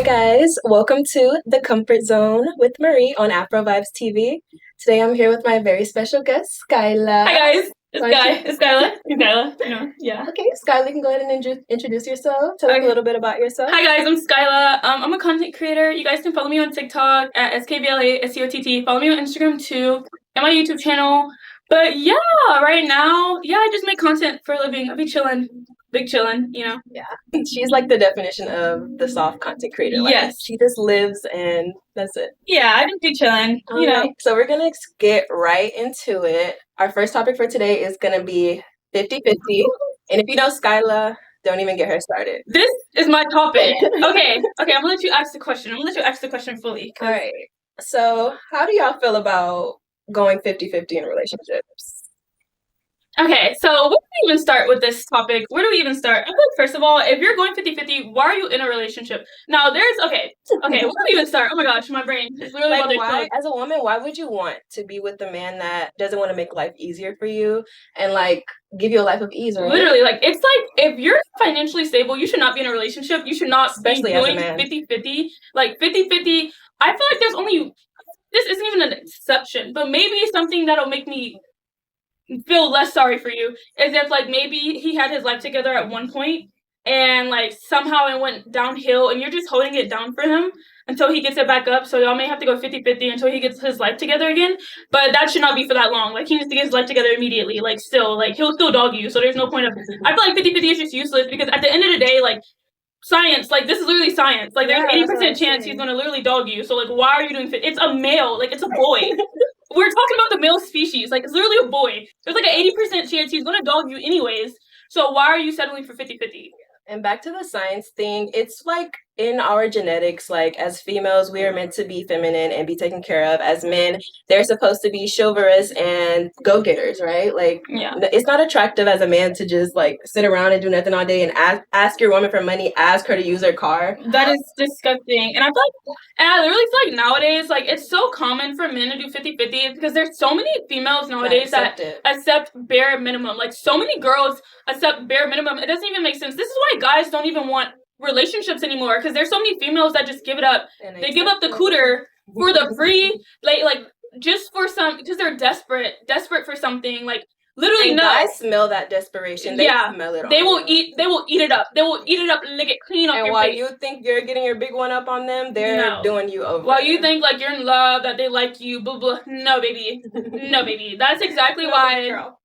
guys, welcome to The Comfort Zone with Marie on Afrovibes TV. Today I'm here with my very special guest, Skylaa. Hi guys, it's Skylaa. Yeah. Okay, Skylaa, you can go ahead and introduce yourself. Tell us a little bit about yourself. Hi guys, I'm Skylaa. I'm a content creator. You guys can follow me on TikTok at SKBLASCOTT. Follow me on Instagram too, and my YouTube channel. But yeah, right now, I just make content for a living. I be chilling. Big chillin', Yeah. She's like the definition of the soft content creator. Like, yes. She just lives and that's it. Yeah, I just be chillin', know. So we're going to get right into it. Our first topic for today is going to be 50-50. And if you know Skylaa, don't even get her started. This is my topic. Okay, I'm going to let you ask the question. Fully. All right. So how do y'all feel about going 50-50 in relationships? Okay, so where do we even start with this topic? Where do we even start? I feel like, first of all, if you're going 50-50, why are you in a relationship? Now, okay, where do we even start? Oh my gosh, my brain is literally like, why, as a woman, why would you want to be with a man that doesn't want to make life easier for you and, like, give you a life of ease, right? Literally, like, it's like, if you're financially stable, you should not be in a relationship. You should not Especially be doing 50-50. Like, 50-50, I feel like there's only, this isn't even an exception, but maybe something that'll make me feel less sorry for you is if, like, maybe he had his life together at one point and, like, somehow it went downhill and you're just holding it down for him until he gets it back up. So y'all may have to go 50-50 until he gets his life together again, but that should not be for that long. Like, he needs to get his life together immediately. Like, still, like, he'll still dog you, so there's no point of, I feel like 50-50 is just useless because at the end of the day, like, science, like, this is literally science. Like, there's 80% chance he's gonna literally dog you. So, like, why are you doing It's a male, like, it's a boy. We're talking about the male species. Like, it's literally a boy. There's like an 80% chance he's gonna dog you anyways. So why are you settling for 50-50? And back to the science thing, it's like in our genetics, like, as females, we are meant to be feminine and be taken care of. As men, they're supposed to be chivalrous and go-getters, right? Like, it's not attractive as a man to just, like, sit around and do nothing all day and ask your woman for money, ask her to use her car. That is disgusting. And I feel like, and I literally feel like nowadays, like, it's so common for men to do 50-50 because there's so many females nowadays that accept bare minimum. Like, so many girls accept bare minimum. It doesn't even make sense. This is why guys don't even want relationships anymore, because there's so many females that just give it up. They give up the cooter for the free, like just for some, because they're desperate for something. Like, literally, and guys smell that desperation. They smell it. They will eat it up. They will eat it up, lick it clean off your face. And while you think you're getting your big one up on them, they're doing you over. While you think, like, you're in love, that they like you, blah blah. No, baby. That's exactly why. Girl.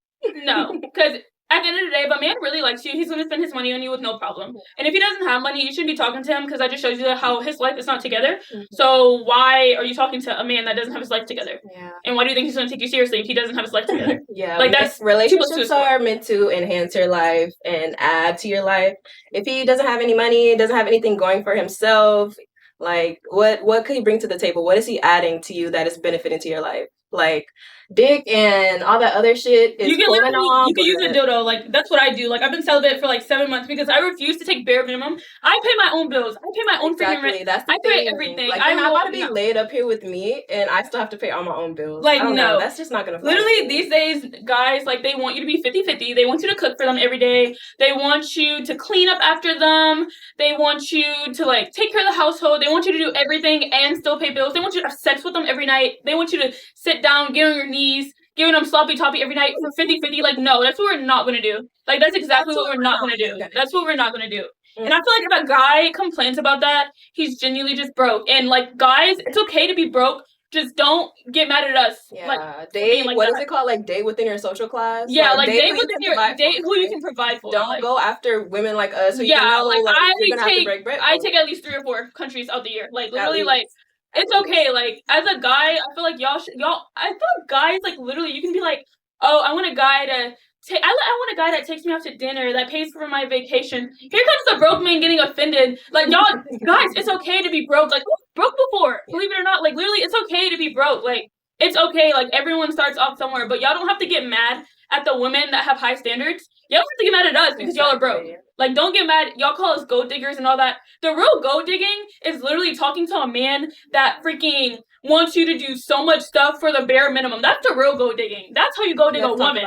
No, because at the end of the day, if a man really likes you, he's going to spend his money on you with no problem. And if he doesn't have money, you shouldn't be talking to him, because that just shows you how his life is not together. So why are you talking to a man that doesn't have his life together? Yeah. And why do you think he's going to take you seriously if he doesn't have his life together? Like, that's relationships are meant to enhance your life and add to your life. If he doesn't have any money, doesn't have anything going for himself, like, what could he bring to the table? What is he adding to you that is benefiting to your life? Like, dick and all that other shit is pulling on. You can use a dildo. Like, that's what I do. Like, I've been celibate for like 7 months because I refuse to take bare minimum. I pay my own bills. I pay my own freaking rent. That's the I pay everything. Like, I'm about to be laid up here with me and I still have to pay all my own bills. Like, no, that's just not gonna fly. Literally, these days, guys, like, they want you to be 50-50. They want you to cook for them every day. They want you to clean up after them. They want you to, like, take care of the household. They want you to do everything and still pay bills. They want you to have sex with them every night. They want you to sit down, get on your knees, giving them sloppy toppy every night for 50-50. Like, no, that's what we're not going to do. Like, that's exactly what we're not going to do. That's what we're not going to do. And I feel like if a guy complains about that, he's genuinely just broke. And, like, guys, it's okay to be broke. Just don't get mad at us. Yeah, like, date, like, what is it called? Like, date within your social class? Yeah, like date within your, date who you can provide for. Don't go after women like us who you know, like, you're gonna have to break bread. I take at least 3 or 4 countries out the year. Like, literally, like, it's okay. Like, as a guy, I feel like I feel like guys, like, literally, you can be like, oh, I want a guy to I want a guy that takes me out to dinner, that pays for my vacation. Here comes the broke man getting offended. Like, y'all, guys, it's okay to be broke. Like, who's broke before? Believe it or not, like, literally, it's okay to be broke. Like, it's okay. Like, everyone starts off somewhere, but y'all don't have to get mad at the women that have high standards. Y'all don't have to get mad at us because y'all are broke. Like, don't get mad. Y'all call us gold diggers and all that. The real gold digging is literally talking to a man that freaking wants you to do so much stuff for the bare minimum. That's the real gold digging. That's how you go dig a woman.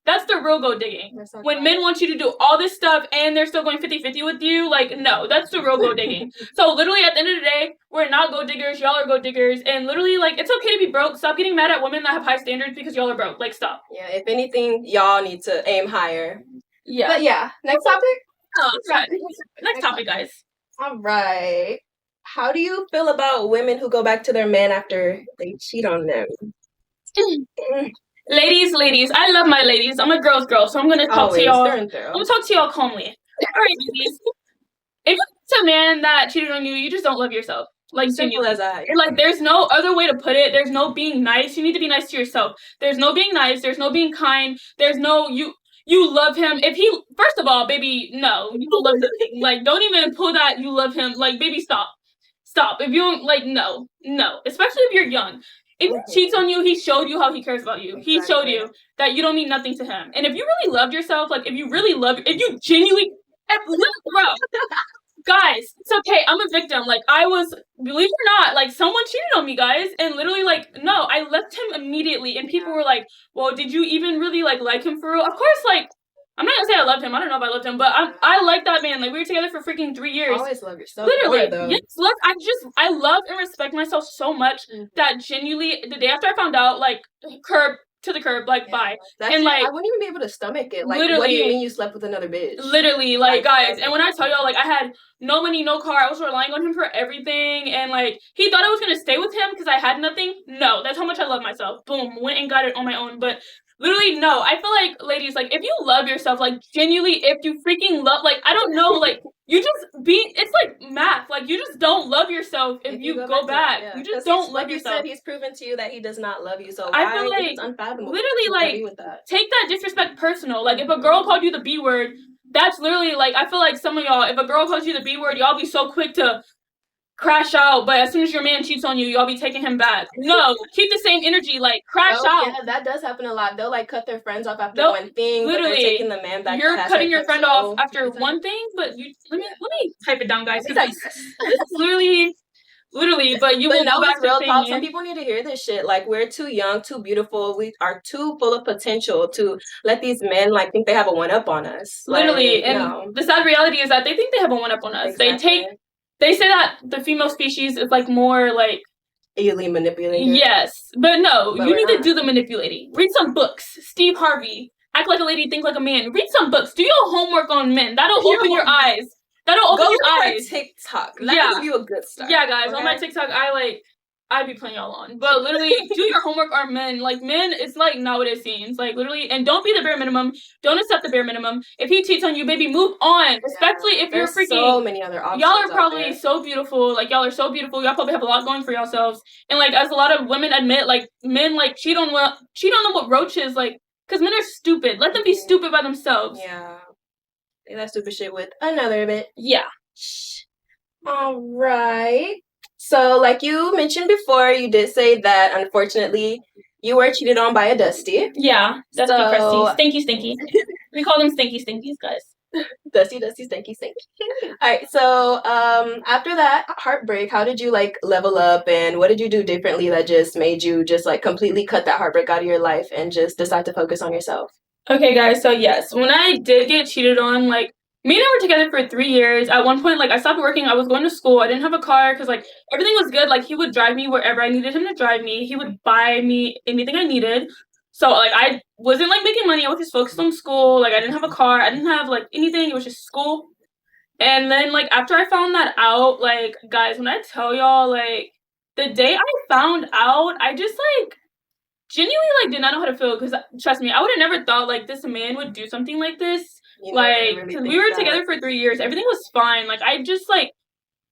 That's the real gold digging. When men want you to do all this stuff and they're still going 50-50 with you, like, no, that's the real gold digging. So literally at the end of the day, we're not gold diggers. Y'all are gold diggers. And literally, like, it's okay to be broke. Stop getting mad at women that have high standards because y'all are broke. Like, stop. Yeah, if anything, y'all need to aim higher. Yeah. But yeah, next topic? Oh, right. Next topic, guys. All right. How do you feel about women who go back to their man after they cheat on them? Ladies, I love my ladies. I'm a girl's girl, so I'm gonna talk to y'all. I'm gonna talk to y'all calmly. All right, ladies. If you're a man that cheated on you, you just don't love yourself. Like, simple as that. Like, there's no other way to put it. There's no being nice. You need to be nice to yourself. There's no being nice. There's no being kind. There's no you love him. If he, first of all, baby, no, you don't love nothing. Like, don't even pull that you love him. Like, baby, stop. If you don't, like, no. Especially if you're young. If he cheats on you, he showed you how he cares about you. Exactly. He showed you that you don't mean nothing to him. And if you really loved yourself, like, if you genuinely, bro, guys, it's okay. I'm a victim. Like, I was, believe it or not, like, someone cheated on me, guys. And literally, like, no, I left him immediately. And people were like, well, did you even really, like him for real? Of course, like, I'm not gonna say I loved him. I don't know if I loved him, but I like that man. Like, we were together for freaking 3 years. Always love yourself. Literally. Yes, look, I love and respect myself so much that genuinely, the day after I found out, like, to the curb, like, bye. And like, I wouldn't even be able to stomach it. Like, what do you mean you slept with another bitch? Literally, like, guys, and when I tell y'all, like, I had no money, no car, I was relying on him for everything, and like, he thought I was gonna stay with him because I had nothing. No, that's how much I love myself. Boom, went and got it on my own. But literally, no, I feel like, ladies, like, if you love yourself, like, genuinely, if you freaking love, like, I don't know, like, you just it's like math. Like, you just don't love yourself if you go back. You just don't love yourself. Like you said, he's proven to you that he does not love you, so I feel like, it's unfathomable. Literally, like, take that disrespect personal. Like, if a girl called you the B word, that's literally, like, I feel like some of y'all, if a girl calls you the B word, y'all be so quick to crash out, but as soon as your man cheats on you, y'all be taking him back. No, keep the same energy, like, crash out. Yeah, that does happen a lot. They'll, like, cut their friends off after one thing, literally, but they're taking the man back. You're cutting your friend off after one thing, but you, let me type it down, guys. This is literally, but you will go back to real talk. Some people need to hear this shit. Like, we're too young, too beautiful. We are too full of potential to let these men, like, think they have a one-up on us. Literally, like, and the sad reality is that they think they have a one-up on us. Exactly. They say that the female species is, like, more, like, easily manipulated. Yes, but no, you need to do the manipulating. Read some books. Steve Harvey. Act like a lady, think like a man. Read some books. Do your homework on men. That'll open your eyes. That'll open your eyes. TikTok. That'll give you a good start. Yeah, guys, on my TikTok, I'd be playing y'all on. But literally, do your homework on men. Like, men, it's, like, not what it seems. Like, literally, and don't be the bare minimum. Don't accept the bare minimum. If he cheats on you, baby, move on. Especially if you're freaking... so many other options. Y'all are probably so beautiful. Like, y'all are so beautiful. Y'all probably have a lot going for yourselves. And, like, as a lot of women admit, like, men, like, cheat on them with roaches. Like, because men are stupid. Let them be stupid by themselves. Yeah. Say that stupid shit with another bit. Yeah. All right. So, like you mentioned before, you did say that, unfortunately, you were cheated on by a Dusty. Yeah, Dusty, crusty, stinky. We call them stinkies, guys. Dusty, stinky. All right, so after that heartbreak, how did you, like, level up, and what did you do differently that just made you just, like, completely cut that heartbreak out of your life and just decide to focus on yourself? Okay, guys, so yes, when I did get cheated on, like, me and him were together for 3 years. At one point, like, I stopped working. I was going to school. I didn't have a car because, like, everything was good. Like, he would drive me wherever I needed him to drive me. He would buy me anything I needed. So, like, I wasn't, like, making money. I was just focused on school. Like, I didn't have a car. I didn't have, like, anything. It was just school. And then, like, after I found that out, like, guys, when I tell y'all, like, the day I found out, I just, like, genuinely, like, did not know how to feel. Because, trust me, I would have never thought, like, this man would do something like this. Like, really we were together for 3 years. Everything was fine. Like, I just, like,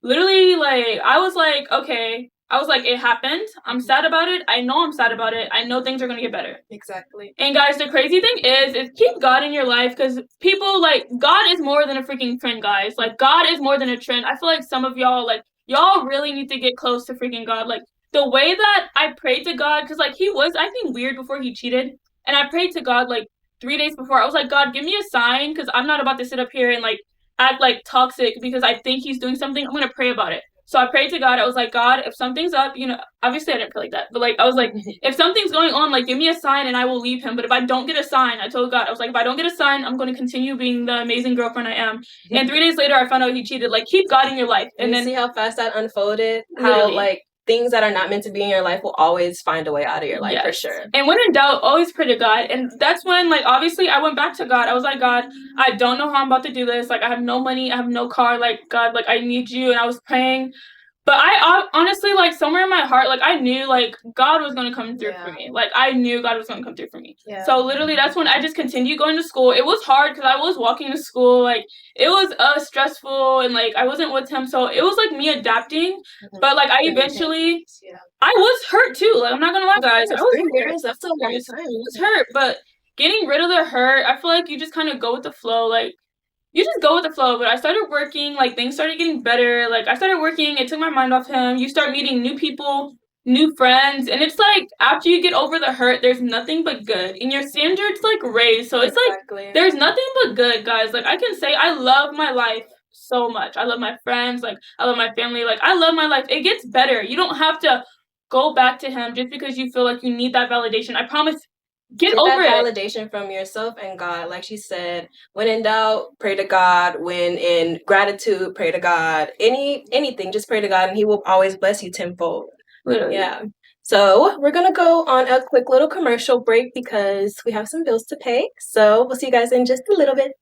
literally, like, I was like, okay. I was like, it happened. I'm sad about it. I know I'm sad about it. I know things are going to get better. Exactly. And, guys, the crazy thing is keep God in your life, because people, like, God is more than a freaking trend, guys. Like, God is more than a trend. I feel like some of y'all, like, y'all really need to get close to freaking God. Like, the way that I prayed to God, because, like, he was acting weird before he cheated. And I prayed to God, like, 3 days before. I was like, God, give me a sign, because I'm not about to sit up here and, like, act like toxic because I think he's doing something, I'm gonna pray about it. So I prayed to God. I was like, God, if something's up, obviously I didn't pray like that, but like I was like, if something's going on, like give me a sign and I will leave him. But if I don't get a sign, I told God, I was like, if I don't get a sign, I'm going to continue being the amazing girlfriend I am. And 3 days later, I found out he cheated. Like, keep God in your life. And then see how fast that unfolded. How like things that are not meant to be in your life will always find a way out of your life, for sure. And when in doubt, always pray to God. And that's when, like, obviously I went back to God. I was like, God, I don't know how I'm about to do this. Like, I have no money. I have no car. Like, God, like, I need you. And I was praying. But I honestly, like, somewhere in my heart, like, I knew, like, God was going to come through for me. Like, I knew God was going to come through for me. Yeah. So, literally, that's when I just continued going to school. It was hard because I was walking to school. Like, it was stressful, and, like, I wasn't with him. So, it was, like, me adapting. Mm-hmm. But, like, I eventually... Yeah. I was hurt, too. Like, I'm not going to lie, guys. I was hurt. That's a long time. I was hurt. But getting rid of the hurt, I feel like you just kind of go with the flow. Like, you just go with the flow. But I started working, like, things started getting better. Like, I started working, it took my mind off him. You start meeting new people, new friends, and it's like, after you get over the hurt, there's nothing but good. And your standards, like, raise. So it's like, there's nothing but good, guys. Like, I can say I love my life so much. I love my friends. Like, I love my family. Like, I love my life. It gets better. You don't have to go back to him just because you feel like you need that validation. I promise. Get over that validation from yourself and God. Like she said, when in doubt, pray to God. When in gratitude, pray to God. Anything, just pray to God, and He will always bless you tenfold. Literally. Yeah. So we're gonna go on a quick little commercial break because we have some bills to pay. So we'll see you guys in just a little bit.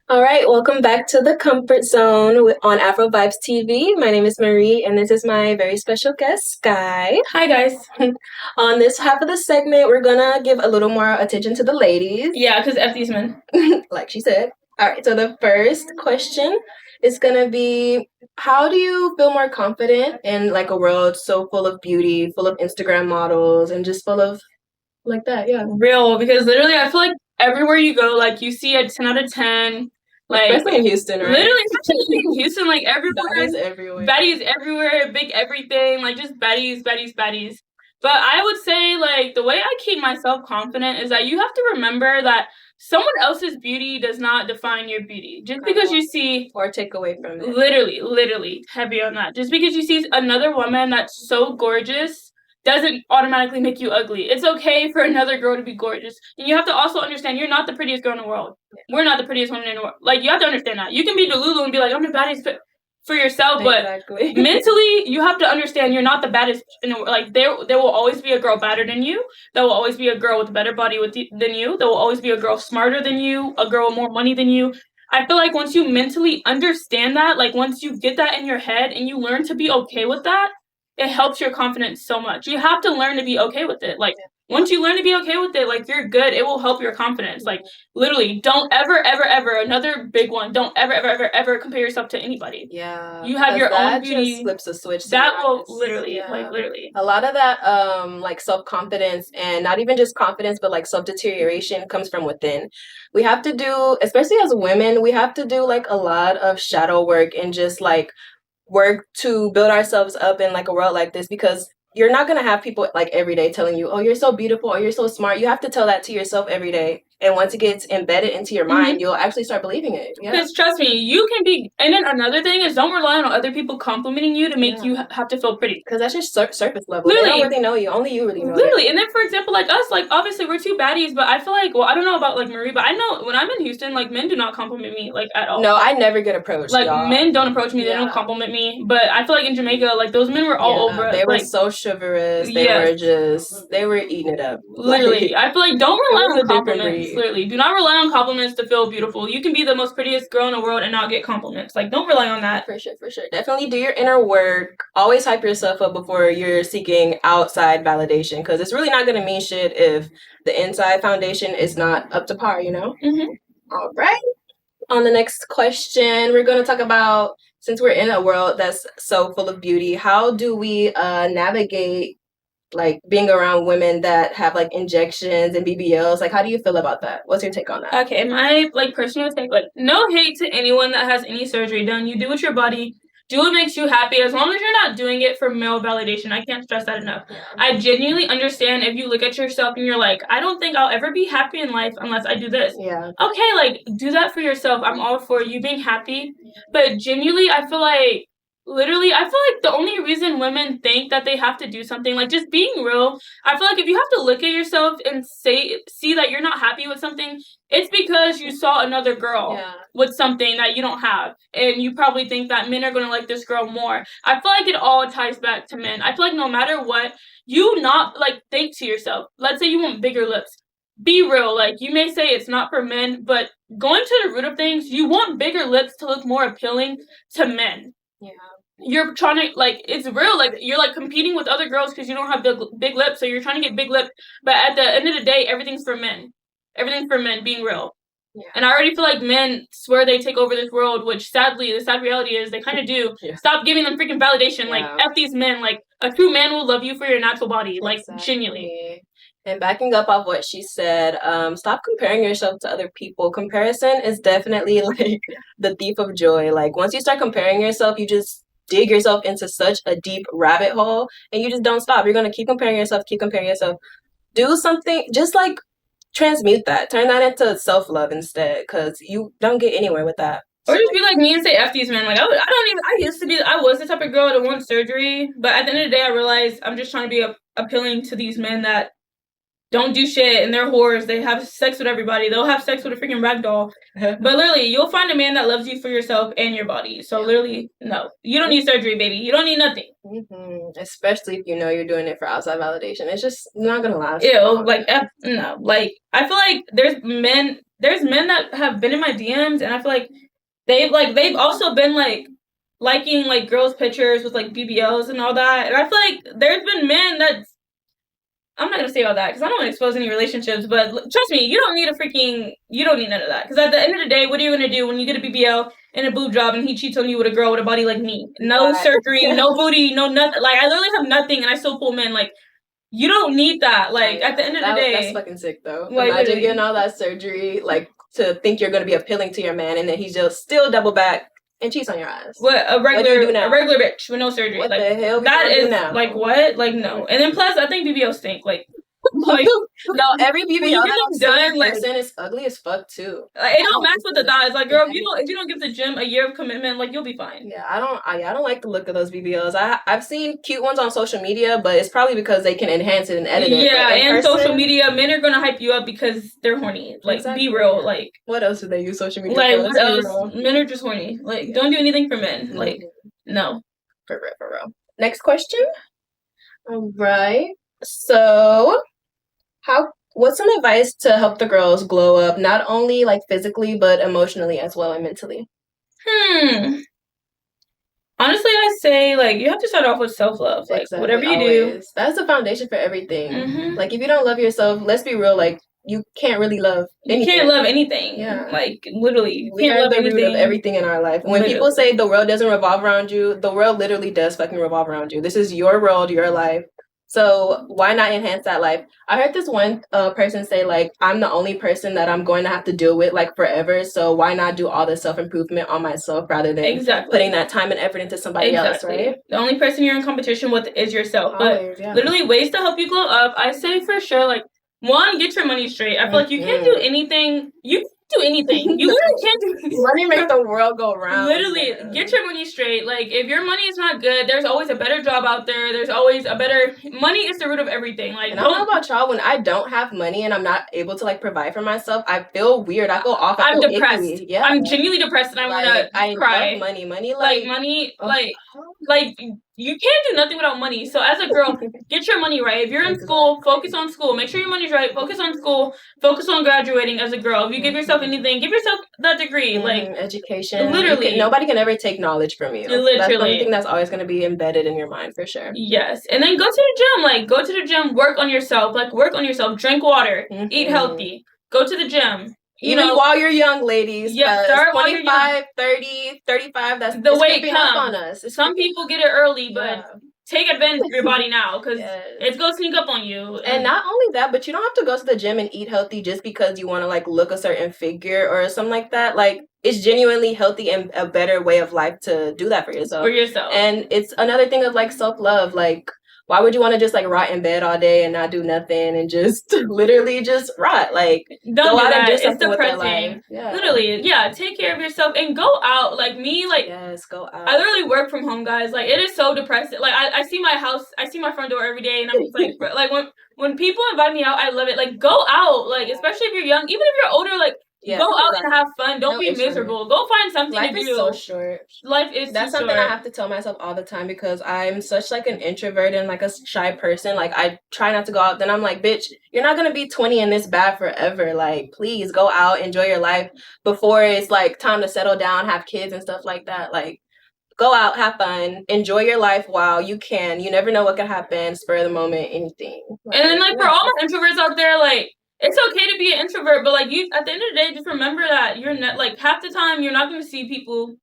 All right, welcome back to the Comfort Zone on Afrovibes TV. My name is Marie, and this is my very special guest, Sky. Hi, guys. On this half of the segment, we're gonna give a little more attention to the ladies. Yeah, because F these men. Like she said. All right, so the first question is gonna be, how do you feel more confident in like a world so full of beauty, full of Instagram models, and just full of like that? Yeah. Real, because literally I feel like everywhere you go, like you see a 10 out of 10. Like, especially in Houston, right? Literally, especially in Houston, like everywhere. Baddies everywhere. Baddies everywhere, big everything, like just baddies. But I would say, like, the way I keep myself confident is that you have to remember that someone else's beauty does not define your beauty. Just because you see... Or take away from it. Literally, heavy on that. Just because you see another woman that's so gorgeous doesn't automatically make you ugly. It's okay for another girl to be gorgeous. And you have to also understand you're not the prettiest girl in the world. We're not the prettiest woman in the world. Like, you have to understand that. You can be Delulu and be like, I'm the baddest for yourself, but mentally, you have to understand you're not the baddest in the world. Like, there will always be a girl badder than you. There will always be a girl with a better body than you. There will always be a girl smarter than you, a girl with more money than you. I feel like once you mentally understand that, like, once you get that in your head and you learn to be okay with that, it helps your confidence so much. You have to learn to be okay with it. Like, once you learn to be okay with it, like, you're good. It will help your confidence. Like, literally, don't ever, another big one, don't ever compare yourself to anybody. Yeah. You have your own beauty. Just flips a switch. That will literally, literally. A lot of that, like, self-confidence, and not even just confidence, but, like, self-deterioration comes from within. We have to do, especially as women, we have to do, like, a lot of shadow work and just, like, work to build ourselves up in like a world like this, because you're not going to have people like every day telling you, oh, you're so beautiful or you're so smart. You have to tell that to yourself every day. And once it gets embedded into your mind, you'll actually start believing it. Because trust me, you can be... And then another thing is, don't rely on other people complimenting you to make you have to feel pretty. Because that's just surface level. Literally. They don't really know you. Only you really know Literally. And then, for example, like us, like, obviously, we're two baddies, but I feel like... Well, I don't know about, like, Marie, but I know when I'm in Houston, like, men do not compliment me, like, at all. No, I never get approached, like, men don't approach me. They don't compliment me. But I feel like in Jamaica, like, those men were all over us. They were so chivalrous. They were eating it up. Literally. I feel like, don't rely on the compliments. Literally. Do not rely on compliments to feel beautiful. You can be the most prettiest girl in the world and not get compliments. Like, don't rely on that. For sure. Definitely do your inner work. Always hype yourself up before you're seeking outside validation, because it's really not going to mean shit if the inside foundation is not up to par, you know? All right. On the next question, we're going to talk about, since we're in a world that's so full of beauty, how do we navigate like being around women that have like injections and BBLs. Like, how do you feel about that? What's your take on that? Okay, my like personal take, like no hate to anyone that has any surgery done. You do with your body. Do what makes you happy, as long as you're not doing it for male validation. I can't stress that enough. I genuinely understand if you look at yourself and you're like, I don't think I'll ever be happy in life unless I do this. Yeah. Okay, like do that for yourself. I'm all for you being happy. But genuinely, I feel like the only reason women think that they have to do something, like just being real, I feel like if you have to look at yourself and see that you're not happy with something, it's because you saw another girl with something that you don't have. And you probably think that men are going to like this girl more. I feel like it all ties back to men. I feel like no matter what, you not like think to yourself. Let's say you want bigger lips. Be real. Like you may say it's not for men, but going to the root of things, you want bigger lips to look more appealing to men. Yeah. You're trying to, like, it's real, like, you're, like, competing with other girls because you don't have big lips, so you're trying to get big lips, but at the end of the day, everything's for men. Everything's for men, being real. Yeah. And I already feel like men swear they take over this world, which sadly, the sad reality is they kind of do. Yeah. Stop giving them freaking validation. Like, F these men. Like, a true man will love you for your natural body. Like, genuinely. And backing up off what she said, stop comparing yourself to other people. Comparison is definitely, like, the thief of joy. Like, once you start comparing yourself, you just dig yourself into such a deep rabbit hole, and you just don't stop. You're going to keep comparing yourself. Do something, just, like, transmute that. Turn that into self-love instead, because you don't get anywhere with that. Or just be like me and say F these men. Like, I was the type of girl that wanted surgery, but at the end of the day, I realized I'm just trying to be appealing to these men that don't do shit, and they're whores. They have sex with everybody. They'll have sex with a freaking ragdoll. But literally, you'll find a man that loves you for yourself and your body. So literally, no. You don't need surgery, baby. You don't need nothing. Mm-hmm. Especially if you know you're doing it for outside validation. It's just not gonna last. Ew. Like, no. Like, I feel like there's men that have been in my DMs, and I feel like they've also been, like, liking, like, girls' pictures with, like, BBLs and all that. And I feel like there's been men that... I'm not going to say all that because I don't want to expose any relationships, but trust me, you don't need none of that. Because at the end of the day, what are you going to do when you get a BBL and a boob job and he cheats on you with a girl with a body like me? No surgery, no booty, no nothing. Like, I literally have nothing and I still pull men. Like, you don't need that. Like, at the end of the day. That's fucking sick, though. Like, imagine getting all that surgery, like, to think you're going to be appealing to your man, and then he's just still double back and cheats on your ass. What a regular bitch with no surgery. What like, the hell? That is now? Like what? Like no. And then plus, I think BBL stink. Like no, every BBL that's done, like, person is ugly as fuck too. Like, it don't match with the thighs. Like, girl, if you don't give the gym a year of commitment, like you'll be fine. Yeah, I don't like the look of those BBLs. I've seen cute ones on social media, but it's probably because they can enhance it and edit it. Yeah, and social media, men are gonna hype you up because they're horny. Like, exactly. Be real. Like, what else do they use social media like, for? What else? Men are just horny. Like, don't do anything for men. Like, no. For real. Next question. All right. So, what's some advice to help the girls glow up, not only like physically, but emotionally as well and mentally? Honestly, I say, like, you have to start off with self-love. Like, exactly, whatever you do. That's the foundation for everything. Mm-hmm. Like, if you don't love yourself, let's be real, like, you can't really love anything. You can't love anything. Yeah. Like, literally. We are the root of everything in our life. When people say the world doesn't revolve around you, the world literally does fucking revolve around you. This is your world, your life. So why not enhance that life? I heard this one person say, like, I'm the only person that I'm going to have to deal with, like, forever. So why not do all the self-improvement on myself rather than putting that time and effort into somebody else, right? The only person you're in competition with is yourself. Always, but literally ways to help you glow up, I say for sure, like, one, get your money straight. I feel like you can't do anything. You can't do anything. You literally can't do money makes the world go round. Literally, get your money straight. Like, if your money is not good, there's always a better job out there. There's always a better... Money is the root of everything. Like, and I don't know about y'all, when I don't have money and I'm not able to, like, provide for myself, I feel weird. I go off. I'm depressed. Icky. Yeah. I'm genuinely depressed and I want to cry. I love money. Money, like, you can't do nothing without money. So as a girl, get your money right. If you're in school, focus on school. Make sure your money's right. Focus on school. Focus on graduating as a girl. If you give yourself anything, give yourself that degree. Like, education. Literally. Nobody can ever take knowledge from you. Literally. That's one thing that's always going to be embedded in your mind for sure. Yes. And then go to the gym. Like, go to the gym. Work on yourself. Like, work on yourself. Drink water. Eat healthy. Go to the gym. Even while you're young, ladies. Yeah, start 25, 30, 35, that's the way up on us. Some people get it early, but take advantage of your body now, because Yes. it's gonna sneak up on you. And not only that, but you don't have to go to the gym and eat healthy just because you want to like look a certain figure or something like that. Like, it's genuinely healthy and a better way of life to do that for yourself. And it's another thing of like self-love. Like, why would you want to just like rot in bed all day and not do nothing and just literally just rot? Like, don't go do out that. and do It's something with your depressing. life. Yeah. Literally, yeah. Take care of yourself and go out. Like me, like yes, go out. I literally work from home, guys. Like, it is so depressing. Like, I see my house, I see my front door every day, and I'm just like, bro, like when people invite me out, I love it. Like, go out. Like, especially if you're young, even if you're older, like. Yeah, go out and have fun. Don't be miserable. Go find something to do. Life is so short. Life is That's something I have to tell myself all the time, because I'm such like an introvert and like a shy person. Like, I try not to go out. Then I'm like, bitch, you're not gonna be 20 and this bad forever. Like, please go out, enjoy your life before it's like time to settle down, have kids and stuff like that. Like, go out, have fun, enjoy your life while you can. You never know what could happen, spur of the moment, anything. Like, and then like for all my introverts out there, like, it's okay to be an introvert, but like, you at the end of the day, just remember that you're not, like, half the time you're not going to see people,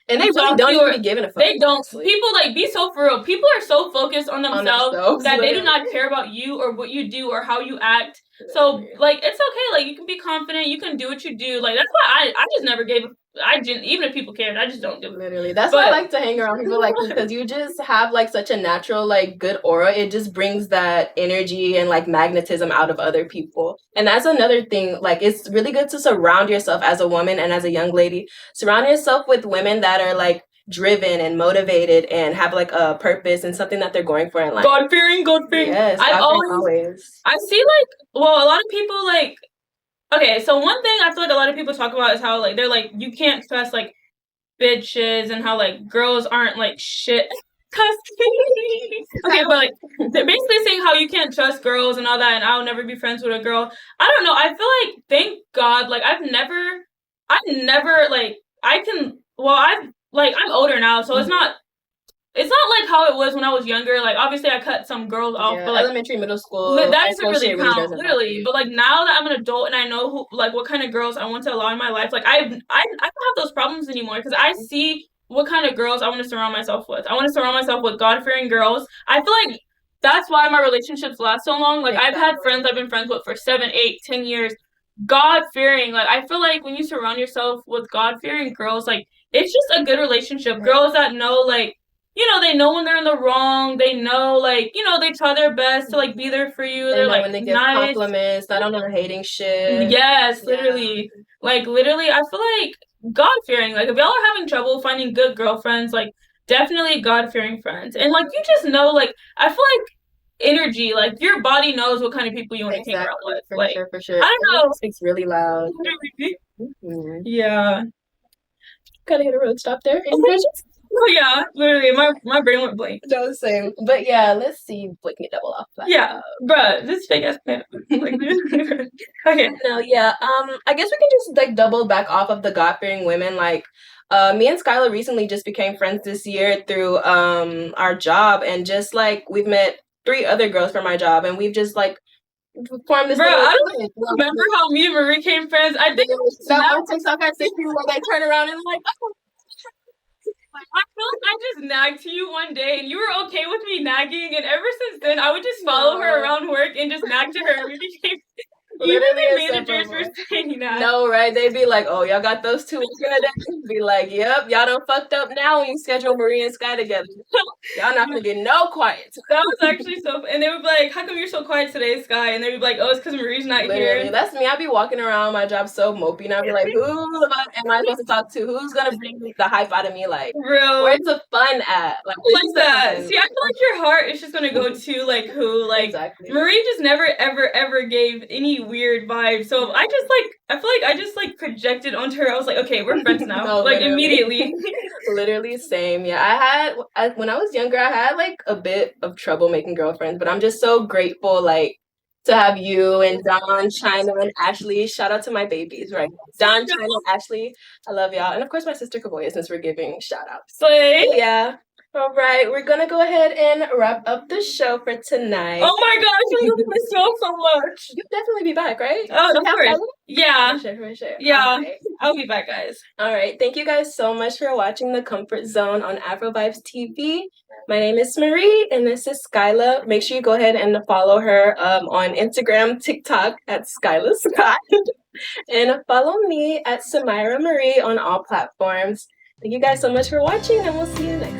and they really don't even be giving a fuck. They don't. People, like, be so for real. People are so focused on themselves that they do not care about you or what you do or how you act. So like, it's okay. Like, you can be confident. You can do what you do. Like, that's why I just never gave. I didn't, even if people cared, I just don't do it. Literally, that's why I like to hang around people like you, because you just have like such a natural like good aura. It just brings that energy and like magnetism out of other people. And that's another thing. Like, it's really good to surround yourself as a woman and as a young lady. Surround yourself with women that are like driven and motivated and have like a purpose and something that they're going for in life. God fearing. Yes, I see, like, well, a lot of people like. Okay, so one thing I feel like a lot of people talk about is how, like, they're like, you can't trust, like, bitches, and how, like, girls aren't, like, shit. Okay, but, like, they're basically saying how you can't trust girls and all that, and I'll never be friends with a girl. I don't know, I feel like, thank God, like, I've never, like, I'm older now, so it's not like how it was when I was younger. Like, obviously I cut some girls off, but like elementary, middle school, that doesn't really count, literally. But like, now that I'm an adult and I know who, like, what kind of girls I want to allow in my life, like, I don't have those problems anymore, because I see what kind of girls I want to surround myself with. I want to surround myself with God-fearing girls. I feel like that's why my relationships last so long. Like, I've had friends I've been friends with for 7, 8, 10 years. God-fearing. Like, I feel like when you surround yourself with God-fearing girls, like, it's just a good relationship. Girls that know, like, you know, they know when they're in the wrong. They know, like, you know, they try their best to, like, be there for you. They're like, when they give compliments, not on their hating shit. Yes, literally. Like, literally, I feel like God-fearing. Like, if y'all are having trouble finding good girlfriends, like, definitely God-fearing friends. And, like, you just know, like, I feel like energy, like, your body knows what kind of people you want to hang around with. For sure. I don't know. It's really loud. Yeah. Gotta hit a road stop there. Oh yeah, literally, my brain went blank. No, same. But yeah, let's see. We can double off. Yeah, bruh, this fake ass man. Okay. No, yeah. I guess we can just like double back off of the God-fearing women. Like, me and Skylaa recently just became friends this year through our job, and just like we've met 3 other girls from my job, and we've just like formed this. Bro, I don't remember how me and Marie became friends. I think that on TikTok I see people where they turn around and like, oh. I feel like I just nagged to you one day, and you were okay with me nagging, and ever since then, I would just follow her around work and just nag to her, and we became. Even the managers were saying that. No, right? They'd be like, "Oh, y'all got those 2 Be like, "Yep, y'all done fucked up now when you schedule Marie and Sky together. Y'all not gonna get no quiet." That was actually so. And they would be like, "How come you're so quiet today, Sky?" And they'd be like, "Oh, it's because Marie's not here." That's me. I'd be walking around my job so mopey, and I'd be like, "Who am I supposed to talk to? Who's gonna bring the hype out of me? Like, real? Where's the fun at? Like that? See, I feel like your heart is just gonna go to like who? Like, exactly. Marie just never ever gave any weirerd vibes. So I feel like I just like projected onto her. I was like, okay, we're friends now. No, like literally. Immediately. Literally same. Yeah, when I was younger, I had like a bit of trouble making girlfriends, but I'm just so grateful like to have you and Don, China, and Ashley. Shout out to my babies, right? Don, China, Ashley. I love y'all. And of course my sister Kavoya, since we're giving shout outs. Slay. Yeah. All right, we're gonna go ahead and wrap up the show for tonight. Oh my gosh, I love this show so much. You'll definitely be back, right? Oh, of Sometime course. soon? Yeah. For sure. Yeah. All right. I'll be back, guys. All right. Thank you guys so much for watching The Comfort Zone on Afrovibes TV. My name is Marie, and this is Skylaa. Make sure you go ahead and follow her on Instagram, TikTok at Skylaa Scott. And follow me at Samira Marie on all platforms. Thank you guys so much for watching, and we'll see you next time.